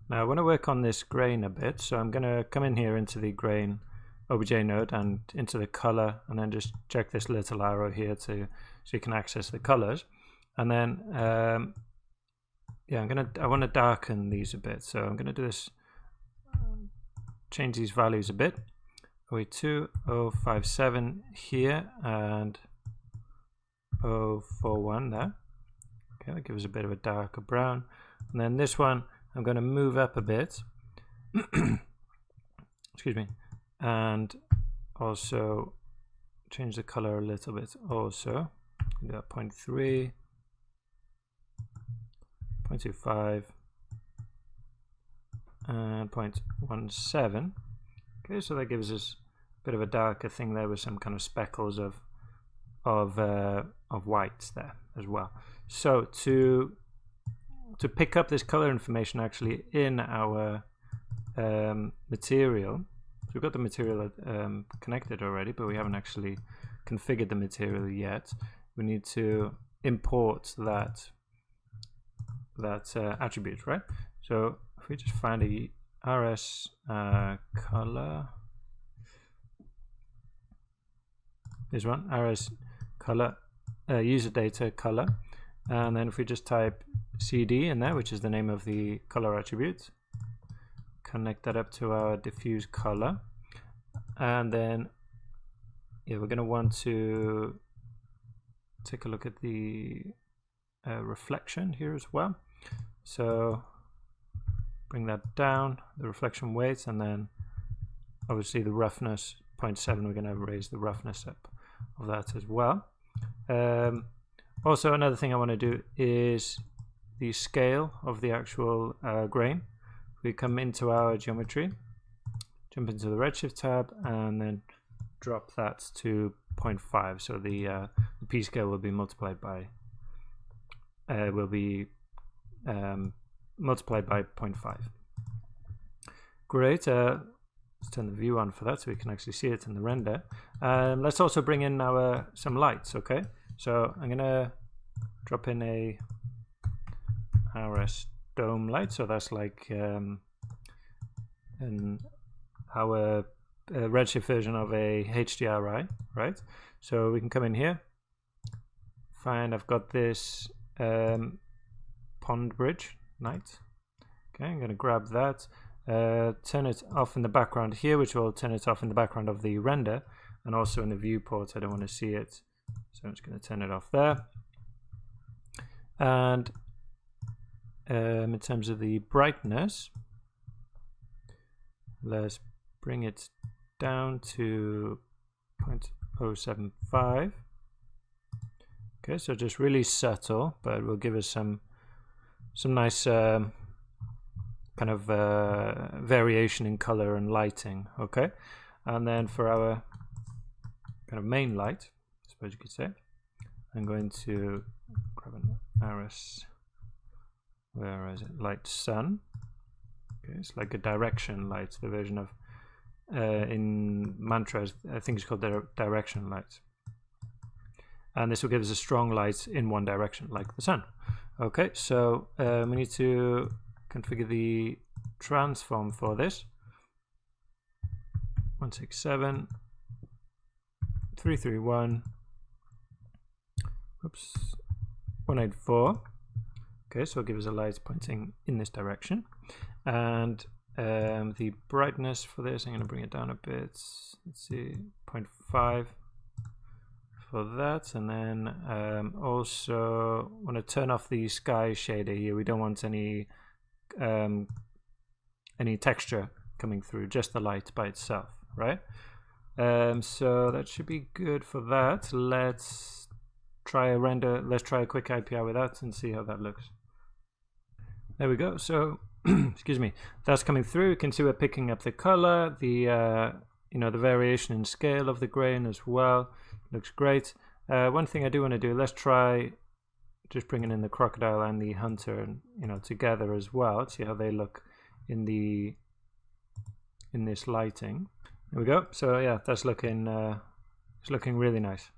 Now I want to work on this grain a bit, so I'm going to come in here into the grain OBJ node and into the color, and then just check this little arrow here so you can access the colors. And then yeah, I want to darken these a bit, so I'm going to do this, change these values a bit. 08057 here and 041 there. Okay, that gives a bit of a darker brown. And then this one I'm going to move up a bit. Excuse me. And also change the color a little bit also. Do that 0.3, 0.25 and 0.17. Okay, so that gives us a bit of a darker thing there with some kind of speckles of whites there as well. So to pick up this color information actually in our material, so we've got the material connected already, but we haven't actually configured the material yet. We need to import that attribute, right? So if we just find a rs color, this one, rs color, user data color, and then if we just type cd in there, which is the name of the color attribute, connect that up to our diffuse color, and then yeah, we're going to want to take a look at the reflection here as well. So bring that down, the reflection weight, and then obviously the roughness 0.7, we're going to raise the roughness up of that as well. Also another thing I want to do is the scale of the actual grain. We come into our geometry, jump into the redshift tab, and then drop that to 0.5. So the p scale will be multiplied by multiplied by 0.5. Great. Let's turn the view on for that so we can actually see it in the render. Let's also bring in some lights. Okay, so I'm gonna drop in a RS dome light, so that's like our redshift version of a HDRI, right? So we can come in here, find I've got this pond bridge light. Okay, I'm going to grab that, turn it off in the background here, which will turn it off in the background of the render, and also in the viewport I don't want to see it, so I'm just going to turn it off there. And in terms of the brightness, let's bring it down to 0.075. Okay, so just really subtle, but it will give us some nice kind of variation in color and lighting. Okay, and then for our kind of main light, I suppose you could say, I'm going to grab an RS, where is it, light sun. Okay, it's like a direction light, the version of in mantras I think it's called direction light, and this will give us a strong light in one direction like the sun. Okay, so we need to configure the transform for this. 167 331 oops 184. Okay, so it'll give us a light pointing in this direction, and the brightness for this, I'm going to bring it down a bit. Let's see, 0.5 for that, and then also want to turn off the sky shader here. We don't want any texture coming through, just the light by itself, right? So that should be good for that. Let's try a render. Let's try a quick IPR with that and see how that looks. There we go. So excuse me, that's coming through. You can see we're picking up the color, the the variation in scale of the grain as well. Looks great. One thing I do want to do, let's try just bringing in the crocodile and the hunter, together as well. See how they look in this lighting. There we go. So yeah, that's looking it's looking really nice.